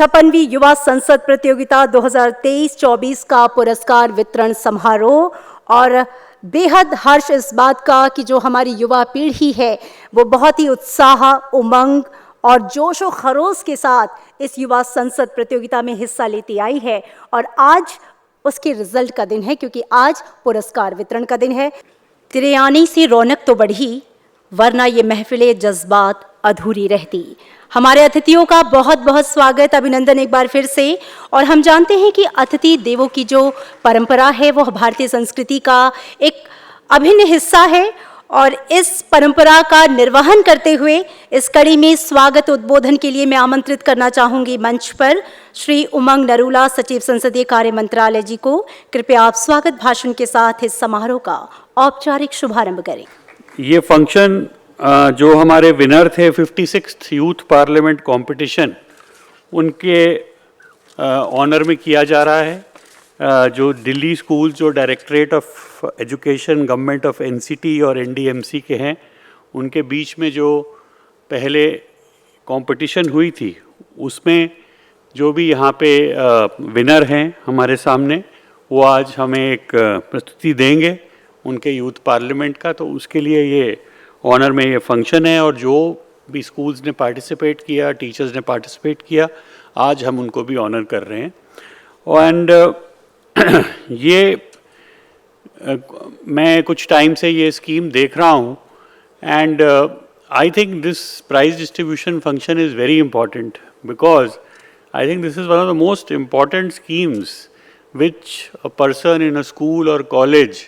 56वीं युवा संसद प्रतियोगिता 2023-24 का पुरस्कार वितरण समारोह। और बेहद हर्ष इस बात का कि जो हमारी युवा पीढ़ी है वो बहुत ही उत्साह, उमंग और जोश व खरोश के साथ इस युवा संसद प्रतियोगिता में हिस्सा लेती आई है। और आज उसके रिजल्ट का दिन है, क्योंकि आज पुरस्कार वितरण का दिन है। तेरे आने से रौनक तो बढ़ी, वरना ये महफिले जज्बात अधूरी रहती। हमारे अतिथियों का बहुत बहुत स्वागत, अभिनंदन एक बार फिर से। और हम जानते हैं कि अतिथि देवों की जो परंपरा है वो भारतीय संस्कृति का एक अभिन्न हिस्सा है। और इस परंपरा का निर्वहन करते हुए इस कड़ी में स्वागत उद्बोधन के लिए मैं आमंत्रित करना चाहूंगी मंच पर श्री उमंग नरूला, सचिव संसदीय कार्य मंत्रालय जी को। कृपया आप स्वागत भाषण के साथ इस समारोह का औपचारिक शुभारंभ करें। ये फंक्शन जो हमारे विनर थे 56th यूथ पार्लियामेंट कंपटीशन, उनके ऑनर में किया जा रहा है। जो दिल्ली स्कूल, जो directorate of education government of NCT और एनडीएमसी के हैं, उनके बीच में जो पहले कंपटीशन हुई थी, उसमें जो भी यहाँ पे विनर हैं हमारे सामने, वो आज हमें एक प्रस्तुति देंगे उनके यूथ पार्लियामेंट का। तो उसके लिए ये ऑनर में ये फंक्शन है। और जो भी स्कूल्स ने पार्टिसिपेट किया, टीचर्स ने पार्टिसिपेट किया, आज हम उनको भी ऑनर कर रहे हैं। एंड ये मैं कुछ टाइम से ये स्कीम देख रहा हूँ, and I think this prize distribution function is very important, because I think this is one of the most important schemes which a person in a school or college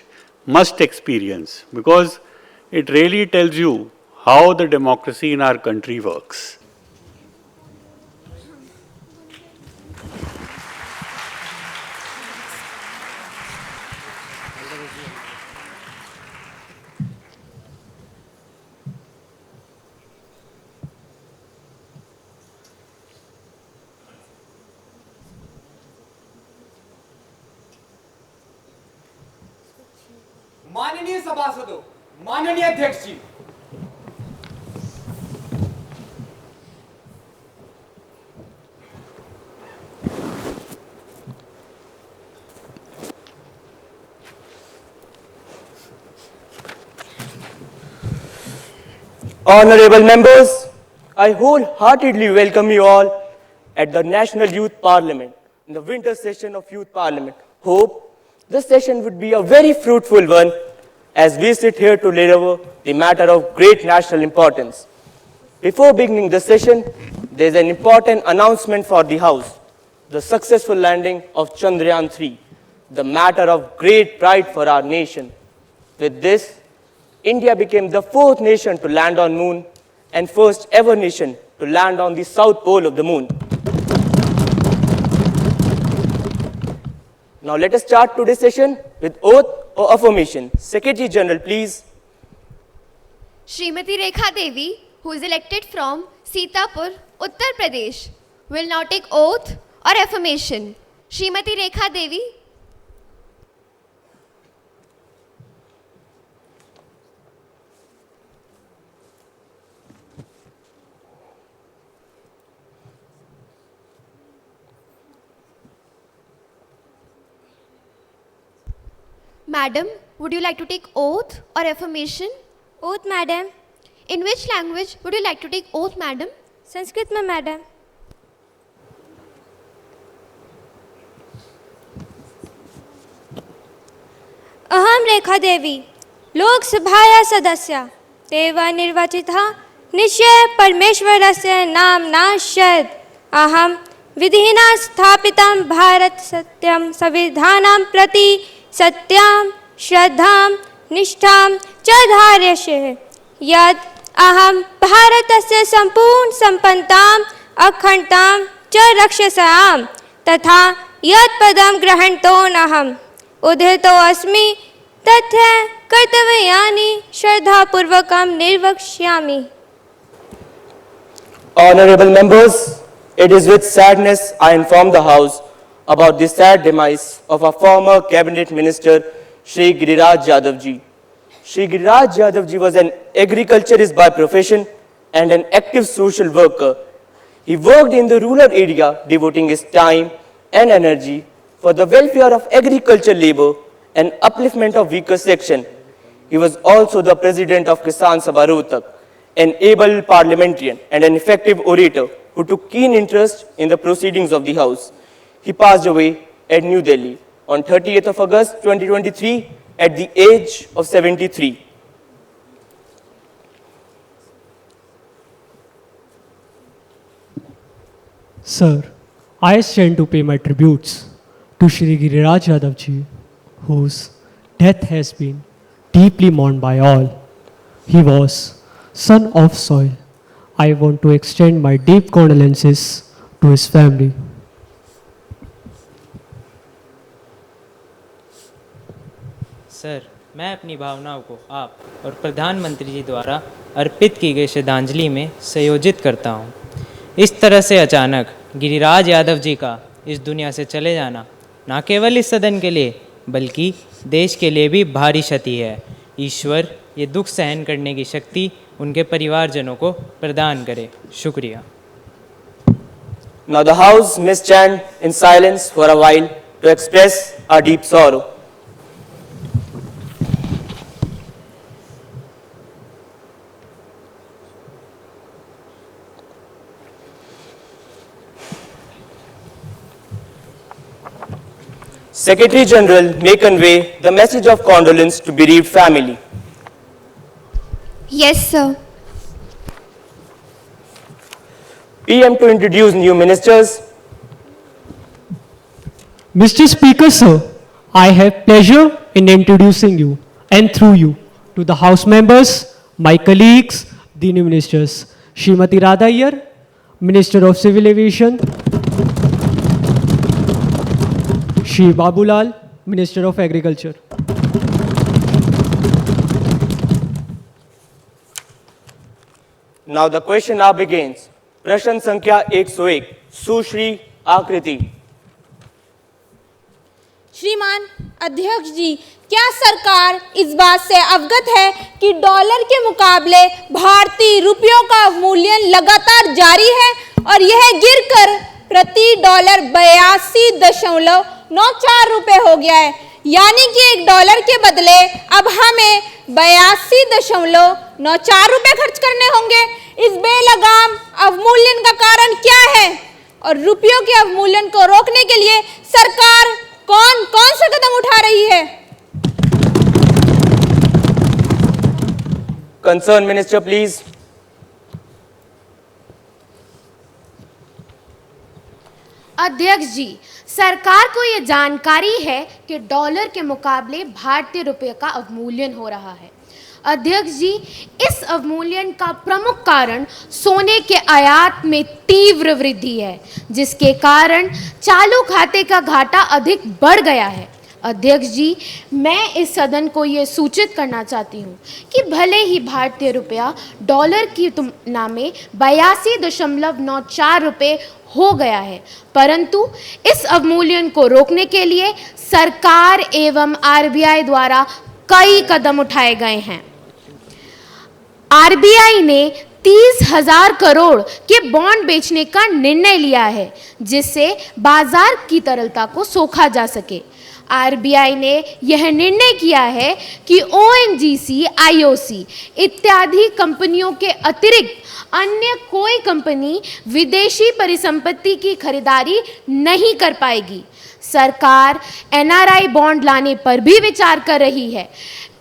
must experience, because it really tells you how the democracy in our country works. माननीय सभासदों, माननीय अध्यक्ष जी, Honorable members, I wholeheartedly welcome you all at the National Youth Parliament, in the winter session of Youth Parliament. Hope this session would be a very fruitful one as we sit here to deliver the matter of great national importance. Before beginning the session, there is an important announcement for the House: the successful landing of Chandrayaan-3, the matter of great pride for our nation. With this, India became the 4th nation to land on moon and first ever nation to land on the south pole of the moon. Now let us start today's session with oath or affirmation. Secretary General, please. Srimati Rekha Devi, who is elected from Sitapur, Uttar Pradesh, will now take oath or affirmation. Srimati Rekha Devi. Madam, would you like to take oath or affirmation? Oath, madam. In which language would you like to take oath, madam? Sanskrit में madam. अहम रेखा देवी, लोकसभाया सदस्य तेव निर्वाचिता निश्चय परमेश्वरस्य नाम्नाश्यत्। अहम विधिना स्थापितं भारत सत्यं संविधानं प्रति सत्यां श्रद्धां निष्ठां च धारयिष्ये, यत् अहं भारतस्य सम्पूर्ण सम्पन्नताम् अखण्डतां च रक्षसामि, तथा यत् पदं ग्रहीतोऽहम् उद्यतो अस्मि तथा कर्तव्यानि श्रद्धापूर्वकं निर्वक्ष्यामि। Honorable members, it is with sadness I inform the House about the sad demise of our former cabinet minister, Shri Giriraj Yadav ji. Shri Giriraj Yadav ji was an agriculturist by profession and an active social worker. He worked in the rural area, devoting his time and energy for the welfare of agricultural labor and upliftment of weaker section. He was also the president of Kisan Sabha Rohtak, an able parliamentarian and an effective orator who took keen interest in the proceedings of the House. He passed away at New Delhi on 30th of August 2023 at the age of 73. Sir, I stand to pay my tributes to Shri Giriraj Yadav ji, whose death has been deeply mourned by all. He was son of soil. I want to extend my deep condolences to his family. Sir, मैं अपनी भावनाओं को आप और प्रधानमंत्री जी द्वारा अर्पित की गई श्रद्धांजलि में संयोजित करता हूँ। इस तरह से अचानक गिरिराज यादव जी का इस दुनिया से चले जाना न केवल इस सदन के लिए बल्कि देश के लिए भी भारी क्षति है। ईश्वर ये दुख सहन करने की शक्ति उनके परिवारजनों को प्रदान करे। शुक्रिया। Now the House may stand in silence for a while to express our deep sorrow. Secretary General may convey the message of condolence to bereaved family. Yes, sir. PM to introduce new ministers. Mr. Speaker, sir, I have pleasure in introducing you and through you to the House members, my colleagues, the new ministers. Srimati Radha Iyer, Minister of Civil Aviation. Shri Babulal, Minister of Agriculture. Now the question now begins. प्रश्न संख्या 101 सुश्री आकृति। श्रीमान अध्यक्ष जी, क्या सरकार इस बात से अवगत है कि डॉलर के मुकाबले भारतीय रुपयों का अवमूल्यन लगातार जारी है और यह गिरकर प्रति डॉलर 82.94 रुपए हो गया है, यानी कि एक डॉलर के बदले अब हमें 82.94 रुपए खर्च करने होंगे। इस बेलगाम अवमूल्यन का कारण क्या है और रुपयों के अवमूल्यन को रोकने के लिए सरकार कौन कौन से कदम उठा रही है? Concerned minister, please. अध्यक्ष जी, सरकार को ये जानकारी है कि डॉलर के मुकाबले भारतीय रुपये का अवमूल्यन हो रहा है। अध्यक्ष जी, इस अवमूल्यन का प्रमुख कारण सोने के आयात में तीव्र वृद्धि है, जिसके कारण चालू खाते का घाटा अधिक बढ़ गया है। अध्यक्ष जी, मैं इस सदन को ये सूचित करना चाहती हूँ कि भले ही भारतीय रुपया डॉलर की तुलना में 82.94 रुपये हो गया है, परंतु इस अवमूल्यन को रोकने के लिए सरकार एवं आरबीआई द्वारा कई कदम उठाए गए हैं। आरबीआई ने 30,000 करोड़ के बॉन्ड बेचने का निर्णय लिया है, जिससे बाजार की तरलता को सोखा जा सके। आरबीआई ने यह निर्णय किया है कि ओएनजीसी, आईओसी इत्यादि कंपनियों के अतिरिक्त अन्य कोई कंपनी विदेशी परिसंपत्ति की खरीदारी नहीं कर पाएगी। सरकार एनआरआई बॉन्ड लाने पर भी विचार कर रही है।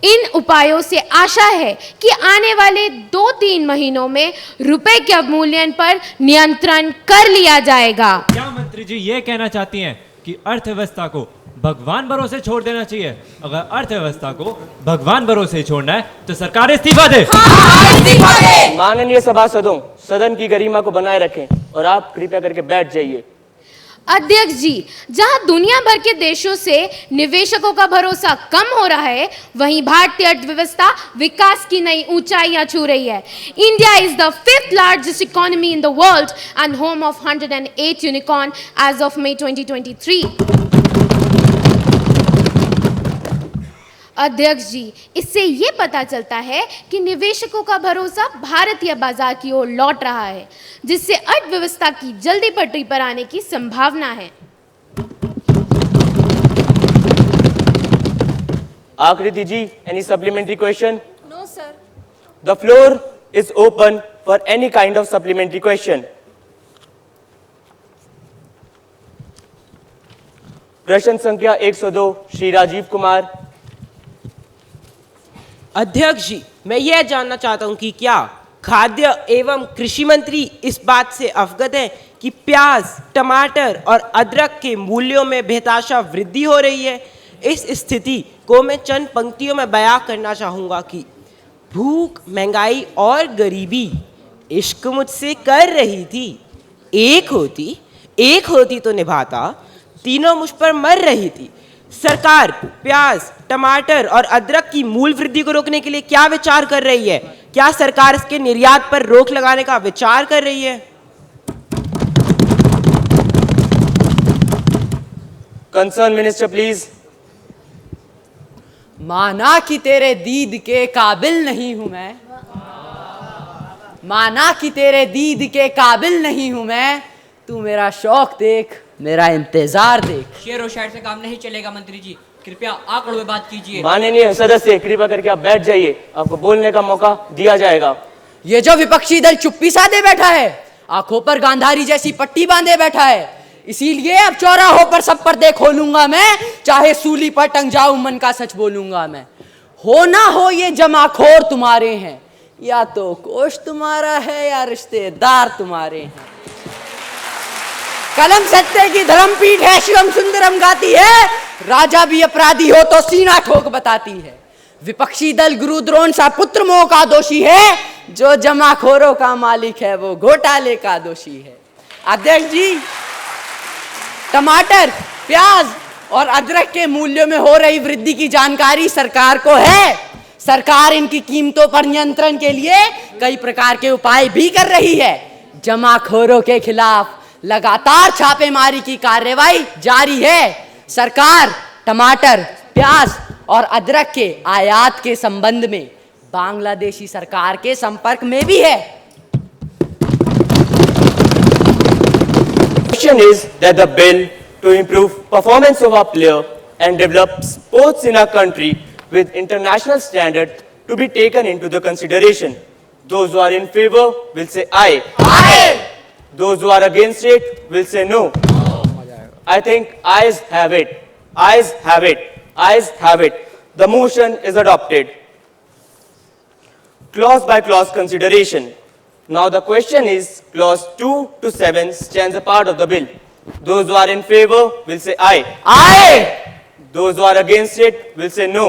इन उपायों से आशा है कि आने वाले 2-3 महीनों में रुपए के अवमूल्यन पर नियंत्रण कर लिया जाएगा। क्या मंत्री जी ये कहना चाहती हैं कि अर्थव्यवस्था को भगवान भरोसे छोड़ देना चाहिए? अगर अर्थव्यवस्था को भगवान भरोसे छोड़ना है तो सरकार इस्तीफा दे। माननीय सभासदों, सदन की गरिमा को बनाए रखें और आप कृपया करके बैठ जाइए। अध्यक्ष जी, जहां दुनिया भर के देशों से निवेशकों का भरोसा कम हो रहा है, वहीं भारतीय अर्थव्यवस्था विकास की नई ऊंचाइयां छू रही है। India is the 5th largest economy in the world and home of 108 unicorn as of May 2023। अध्यक्ष जी, इससे ये पता चलता है कि निवेशकों का भरोसा भारतीय बाजार की ओर लौट रहा है, जिससे अर्थव्यवस्था की जल्दी पटरी पर आने की संभावना है। आकृति जी, any supplementary question? No, sir. The floor is open for any kind of supplementary question. प्रश्न संख्या 102 श्री राजीव कुमार। अध्यक्ष जी, मैं यह जानना चाहता हूं कि क्या खाद्य एवं कृषि मंत्री इस बात से अवगत है कि प्याज, टमाटर और अदरक के मूल्यों में बेतहाशा वृद्धि हो रही है। इस स्थिति को मैं चंद पंक्तियों में बयां करना चाहूँगा कि भूख, महंगाई और गरीबी इश्क मुझसे कर रही थी। एक होती तो निभाता, तीनों मुझ पर मर रही थी। सरकार प्याज, टमाटर और अदरक की मूल्य वृद्धि को रोकने के लिए क्या विचार कर रही है? क्या सरकार इसके निर्यात पर रोक लगाने का विचार कर रही है? Concern minister please. माना कि तेरे दीद के काबिल नहीं हूं मैं, माना कि तेरे दीद के काबिल नहीं हूं मैं, तू मेरा शौक देख, मेरा इंतजार देख। शेर और शायर से काम नहीं चलेगा मंत्री जी, कृपया आंकड़ों में बात कीजिए। माननीय सदस्य, कृपया करके आप बैठ जाइए, आपको बोलने का मौका दिया जाएगा। ये जो विपक्षी दल चुप्पी साधे बैठा है, आंखों पर गांधारी जैसी पट्टी बांधे बैठा है, इसीलिए अब चौराहों पर सब पर्दे खोलूंगा मैं, चाहे सूली पर टंग जाऊं मन का सच बोलूंगा मैं। हो ना हो ये जमाखोर तुम्हारे हैं, या तो कोष तुम्हारा है या रिश्तेदार तुम्हारे हैं। कलम सत्य की धर्मपीठ है, शिवम सुंदरम गाती है, राजा भी अपराधी हो तो सीना ठोक बताती है। विपक्षी दल गुरु द्रोण सा पुत्र मोह का दोषी है, जो जमाखोरों का मालिक है वो घोटाले का दोषी है। अध्यक्ष जी, टमाटर, प्याज और अदरक के मूल्यों में हो रही वृद्धि की जानकारी सरकार को है। सरकार इनकी कीमतों पर नियंत्रण के लिए कई प्रकार के उपाय भी कर रही है। जमाखोरों के खिलाफ लगातार छापेमारी की कार्रवाई जारी है। सरकार टमाटर, प्याज और अदरक के आयात के संबंध में बांग्लादेशी सरकार के संपर्क में भी है। The question is that the bill to improve performance of our player and develop sports in our country with international standard to be taken into the consideration. Those who are in favor will say aye. Aye. Those who are against it will say no. I think ayes have it. Ayes have it. Ayes have it. The motion is adopted. Clause by clause consideration. Now the question is, clause 2 to 7 stands a part of the bill. Those who are in favor will say aye. Aye. Those who are against it will say no.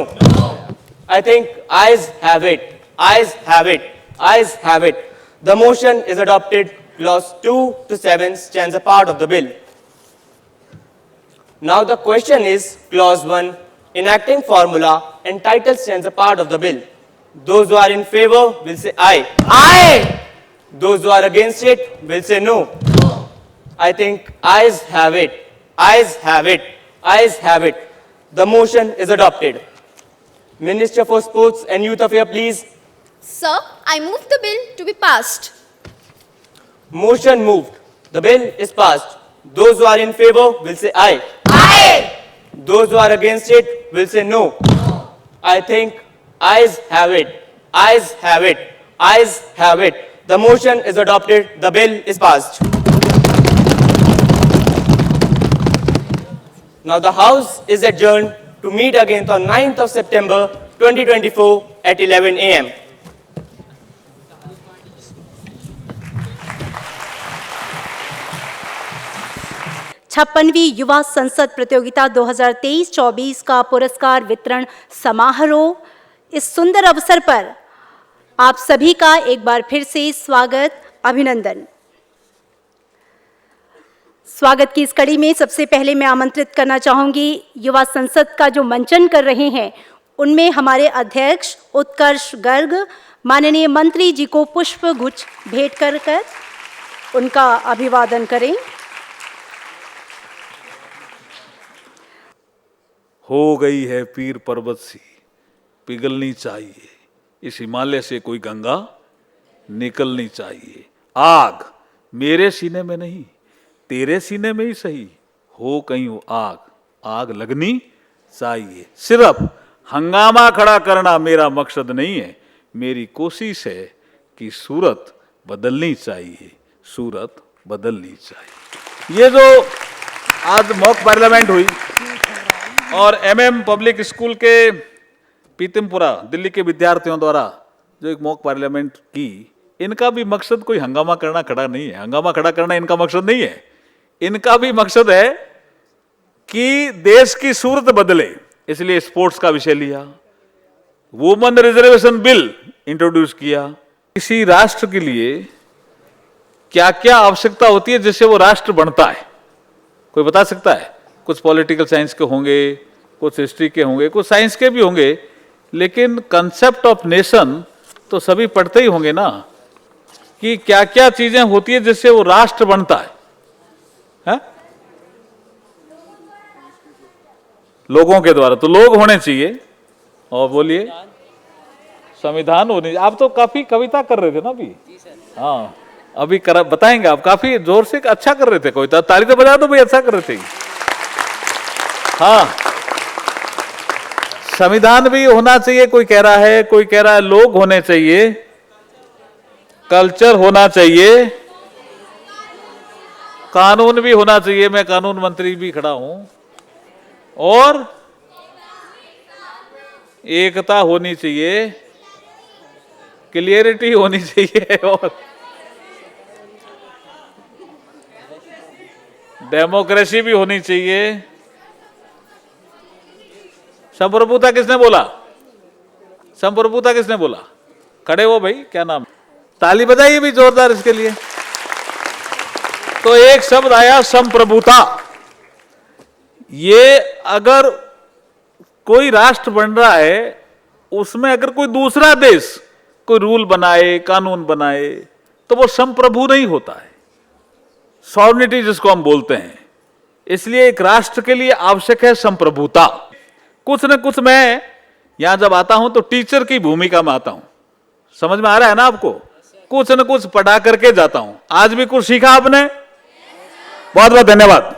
I think ayes have it. Ayes have it. Ayes have it. The motion is adopted. Clause 2 to 7 stands a part of the bill. Now the question is, clause 1, enacting formula and title stands a part of the bill. Those who are in favor will say aye. Aye. Those who are against it will say no. I think ayes have it. Ayes have it. Ayes have it. The motion is adopted. Minister for Sports and Youth Affairs, please. Sir, I move the bill to be passed. Motion moved. The bill is passed. Those who are in favor will say aye. Aye. Those who are against it will say no. I think ayes have it. Ayes have it. Ayes have it. The motion is adopted. The bill is passed. Now the House is adjourned to meet again on 9th of September 2024 at 11 a.m. छप्पनवीं युवा संसद प्रतियोगिता 2023-24 का पुरस्कार वितरण समारोह। इस सुंदर अवसर पर आप सभी का एक बार फिर से स्वागत, अभिनंदन। स्वागत की इस कड़ी में सबसे पहले मैं आमंत्रित करना चाहूंगी युवा संसद का जो मंचन कर रहे हैं उनमें हमारे अध्यक्ष उत्कर्ष गर्ग माननीय मंत्री जी को पुष्प गुच्छ भेंट कर उनका अभिवादन करें। हो गई है पीर पर्वत सी पिघलनी चाहिए, इस हिमालय से कोई गंगा निकलनी चाहिए। आग मेरे सीने में नहीं, तेरे सीने में ही सही, हो कहीं हो आग, आग लगनी चाहिए। सिर्फ हंगामा खड़ा करना मेरा मकसद नहीं है, मेरी कोशिश है कि सूरत बदलनी चाहिए, सूरत बदलनी चाहिए। ये जो आज मॉक पार्लियामेंट हुई और एमएम पब्लिक स्कूल के पीतमपुरा दिल्ली के विद्यार्थियों द्वारा जो एक मॉक पार्लियामेंट की, इनका भी मकसद कोई हंगामा करना खड़ा नहीं है, हंगामा खड़ा करना इनका मकसद नहीं है। इनका भी मकसद है कि देश की सूरत बदले, इसलिए स्पोर्ट्स का विषय लिया, वुमेन रिजर्वेशन बिल इंट्रोड्यूस किया। किसी राष्ट्र के लिए क्या क्या आवश्यकता होती है जिससे वो राष्ट्र बनता है, कोई बता सकता है? कुछ पॉलिटिकल साइंस के होंगे, कुछ हिस्ट्री के होंगे, कुछ साइंस के भी होंगे, लेकिन कंसेप्ट ऑफ नेशन तो सभी पढ़ते ही होंगे ना, कि क्या क्या चीजें होती है जिससे वो राष्ट्र बनता है? लोगों के द्वारा, तो लोग होने चाहिए। और बोलिए संविधान होने, आप तो काफी कविता कर रहे थे ना अभी? हाँ अभी बताएंगे, आप काफी जोर से अच्छा कर रहे थे कविता, ताली तो बजा दो भाई, अच्छा कर रहे थे। हाँ संविधान भी होना चाहिए, कोई कह रहा है, कोई कह रहा है लोग होने चाहिए, कल्चर होना चाहिए, कानून भी होना चाहिए, मैं कानून मंत्री भी खड़ा हूं, और एकता होनी चाहिए, क्लियरिटी होनी चाहिए, और डेमोक्रेसी भी होनी चाहिए। संप्रभुता किसने बोला? संप्रभुता किसने बोला? खड़े हो भाई, क्या नाम? ताली बजाइए भी जोरदार इसके लिए। तो एक शब्द आया संप्रभुता। ये अगर कोई राष्ट्र बन रहा है, उसमें अगर कोई दूसरा देश कोई रूल बनाए, कानून बनाए, तो वो संप्रभु नहीं होता है, सॉवरेनिटी जिसको हम बोलते हैं। इसलिए एक राष्ट्र के लिए आवश्यक है संप्रभुता। कुछ न कुछ मैं यहां जब आता हूं तो टीचर की भूमिका में आता हूं, समझ में आ रहा है ना आपको? कुछ न कुछ पढ़ा करके जाता हूं। आज भी कुछ सीखा आपने? बहुत बहुत धन्यवाद।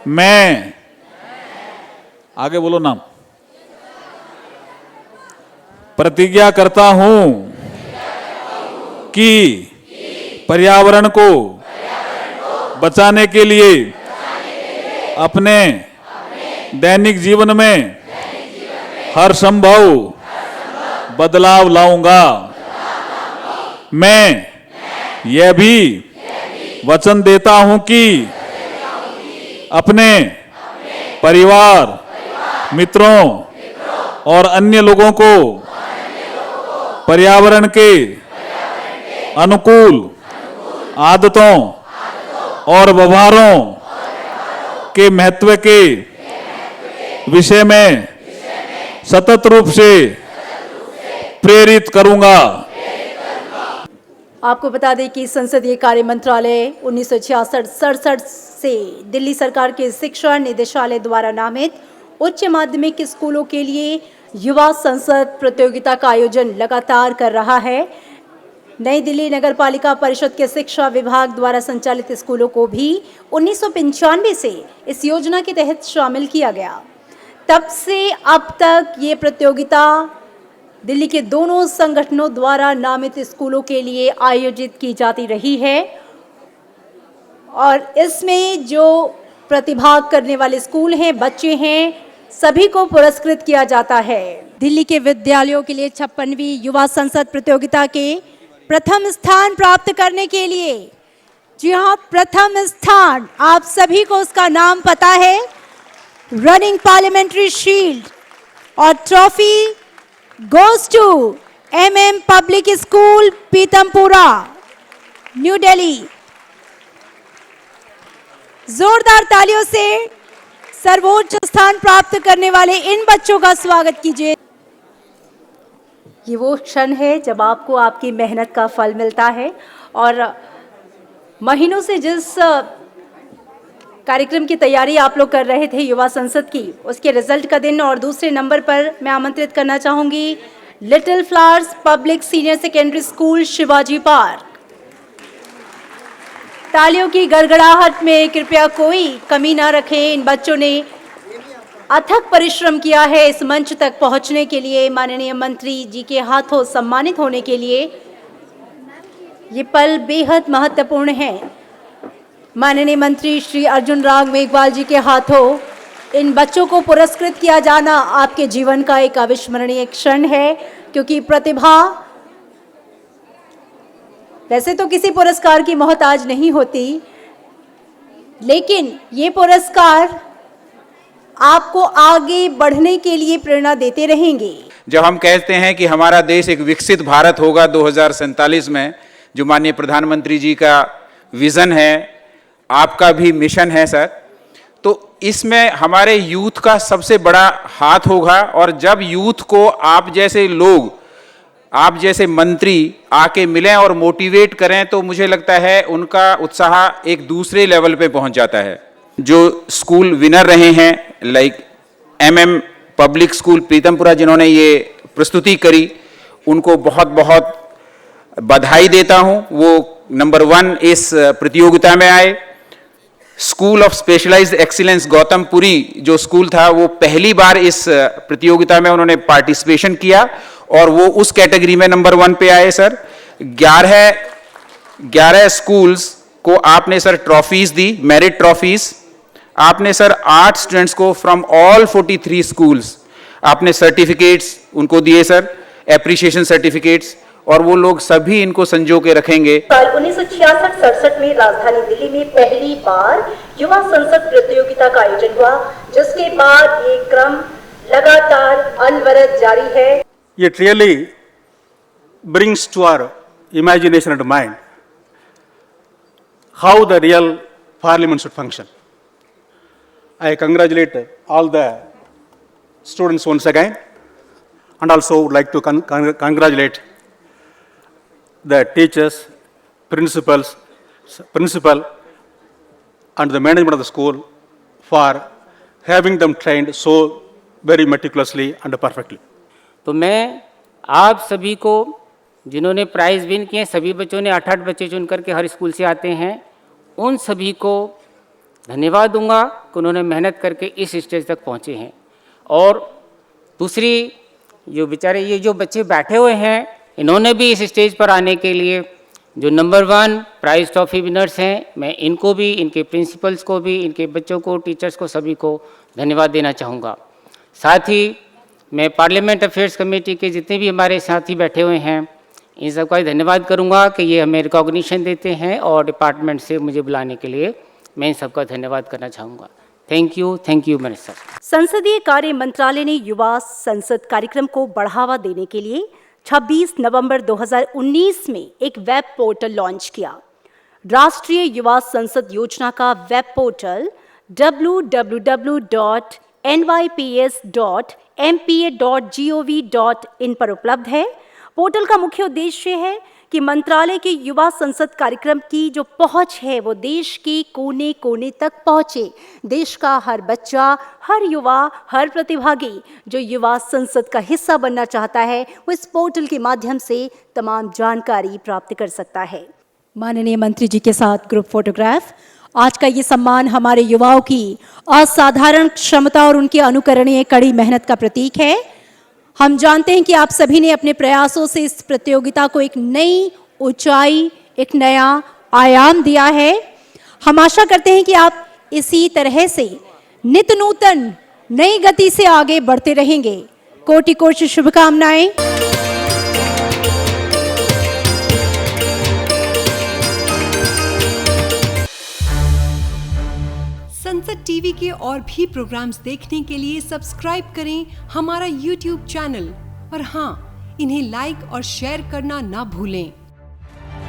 मैं आगे बोलो नाम। प्रतिज्ञा करता हूं कि पर्यावरण को बचाने के लिए अपने दैनिक जीवन में हर संभव बदलाव लाऊंगा। मैं यह भी वचन देता हूं कि अपने परिवार, मित्रों और अन्य लोगों को पर्यावरण के अनुकूल आदतों और व्यवहारों के महत्व के विषय में सतत रूप से प्रेरित करूंगा। आपको बता दें कि संसदीय कार्य मंत्रालय 1966-67 से दिल्ली सरकार के शिक्षा निदेशालय द्वारा नामित उच्च माध्यमिक स्कूलों के लिए युवा संसद प्रतियोगिता का आयोजन लगातार कर रहा है। नई दिल्ली नगर पालिका परिषद के शिक्षा विभाग द्वारा संचालित स्कूलों को भी 1995 से इस योजना के तहत शामिल किया गया। तब से अब तक ये प्रतियोगिता दिल्ली के दोनों संगठनों द्वारा नामित स्कूलों के लिए आयोजित की जाती रही है और इसमें जो प्रतिभाग करने वाले स्कूल हैं, बच्चे हैं, सभी को पुरस्कृत किया जाता है। दिल्ली के विद्यालयों के लिए 56वीं युवा संसद प्रतियोगिता के प्रथम स्थान प्राप्त करने के लिए, जी हाँ प्रथम स्थान, आप सभी को उसका नाम पता है, रनिंग पार्लियामेंट्री शील्ड और trophy goes to MM public school Pitampura, new Delhi. जोरदार तालियों से सर्वोच्च स्थान प्राप्त करने वाले इन बच्चों का स्वागत कीजिए। ये वो क्षण है जब आपको आपकी मेहनत का फल मिलता है और महीनों से जिस कार्यक्रम की तैयारी आप लोग कर रहे थे युवा संसद की, उसके रिजल्ट का दिन, और दूसरे नंबर पर मैं आमंत्रित करना चाहूंगी little flowers public senior secondary school Shivaji park. तालियों की गड़गड़ाहट में कृपया कोई कमी ना रखें। इन बच्चों ने अथक परिश्रम किया है इस मंच तक पहुंचने के लिए। माननीय मंत्री जी के हाथों सम्मानित होने के लिए ये पल बेहद महत्वपूर्ण है। माननीय मंत्री श्री अर्जुन राम मेघवाल जी के हाथों इन बच्चों को पुरस्कृत किया जाना आपके जीवन का एक अविस्मरणीय क्षण है, क्योंकि प्रतिभा वैसे तो किसी पुरस्कार की मोहताज नहीं होती, लेकिन ये पुरस्कार आपको आगे बढ़ने के लिए प्रेरणा देते रहेंगे। जब हम कहते हैं कि हमारा देश एक विकसित भारत होगा 2047 में, जो माननीय प्रधानमंत्री जी का विजन है, आपका भी मिशन है सर, तो इसमें हमारे यूथ का सबसे बड़ा हाथ होगा। और जब यूथ को आप जैसे लोग, आप जैसे मंत्री आके मिलें और मोटिवेट करें, तो मुझे लगता है उनका उत्साह एक दूसरे लेवल पे पहुंच जाता है। जो स्कूल विनर रहे हैं, like MM public school Pritampura, जिन्होंने ये प्रस्तुति करी, उनको बहुत बहुत बधाई देता हूं। वो नंबर 1 इस प्रतियोगिता में आए। School of specialised excellence Gautampuri जो स्कूल था, वो पहली बार इस प्रतियोगिता में उन्होंने पार्टिसिपेशन किया और वो उस कैटेगरी में नंबर 1 पे आए सर। 11 स्कूल्स को आपने सर ट्रॉफीज दी, मेरिट ट्रॉफीज। आपने सर 8 स्टूडेंट्स को फ्रॉम ऑल 43 स्कूल्स आपने सर्टिफिकेट्स उनको दिए सर, एप्रिशिएशन सर्टिफिकेट्स, और वो लोग सभी इनको संजो के रखेंगे। साल 1966-67 में राजधानी दिल्ली में पहली बार युवा संसद प्रतियोगिता का आयोजन हुआ, जिसके बाद ये क्रम लगातार अनवरत जारी है। It really brings to our imagination and mind how the real parliament should function. I congratulate all the students once again, and also would like to congratulate the teachers, principal, and the management of the school for having them trained so very meticulously and perfectly. तो मैं आप सभी को, जिन्होंने price win किए, सभी बच्चों ने 8-8 बच्चे चुन करके हर स्कूल से आते हैं, उन सभी को धन्यवाद दूंगा कि उन्होंने मेहनत करके इस स्टेज तक पहुंचे हैं। और दूसरी, जो बेचारे ये जो बच्चे बैठे हुए हैं, इन्होंने भी इस स्टेज पर आने के लिए, जो नंबर 1 प्राइज़ ट्रॉफी विनर्स हैं, मैं इनको भी, इनके प्रिंसिपल्स को भी, इनके बच्चों को, टीचर्स को, सभी को धन्यवाद देना चाहूँगा। साथ ही मैं पार्लियामेंट अफेयर्स कमेटी के जितने भी हमारे साथी बैठे हुए हैं, इन सबका धन्यवाद करूंगा कि ये हमें रिकॉग्निशन देते हैं और डिपार्टमेंट से मुझे बुलाने के लिए मैं इन सबका धन्यवाद करना चाहूँगा। थैंक यू मेरे सर। संसदीय कार्य मंत्रालय ने युवा संसद कार्यक्रम को बढ़ावा देने के लिए 26 नवंबर 2019 में एक वेब पोर्टल लॉन्च किया। राष्ट्रीय युवा संसद योजना का वेब पोर्टल www.nyps.mpa.gov.in पर उपलब्ध है। पोर्टल का मुख्य उद्देश्य है कि मंत्रालय के युवा संसद कार्यक्रम की जो पहुंच है वो देश के कोने कोने तक पहुंचे। देश का हर बच्चा, हर युवा, हर प्रतिभागी जो युवा संसद का हिस्सा बनना चाहता है, वो इस पोर्टल के माध्यम से तमाम जानकारी प्राप्त कर सकता है। माननीय मंत्री जी के साथ ग्रुप फोटोग्राफ। आज का ये सम्मान हमारे युवाओं की असाधारण क्षमता और उनकी अनुकरणीय कड़ी मेहनत का प्रतीक है। हम जानते हैं कि आप सभी ने अपने प्रयासों से इस प्रतियोगिता को एक नई ऊंचाई, एक नया आयाम दिया है। हम आशा करते हैं कि आप इसी तरह से नित नूतन नई गति से आगे बढ़ते रहेंगे। कोटि कोटि शुभकामनाएं। संसद टीवी के और भी प्रोग्राम्स देखने के लिए सब्सक्राइब करें हमारा YouTube चैनल और हाँ, इन्हें लाइक और शेयर करना ना भूलें।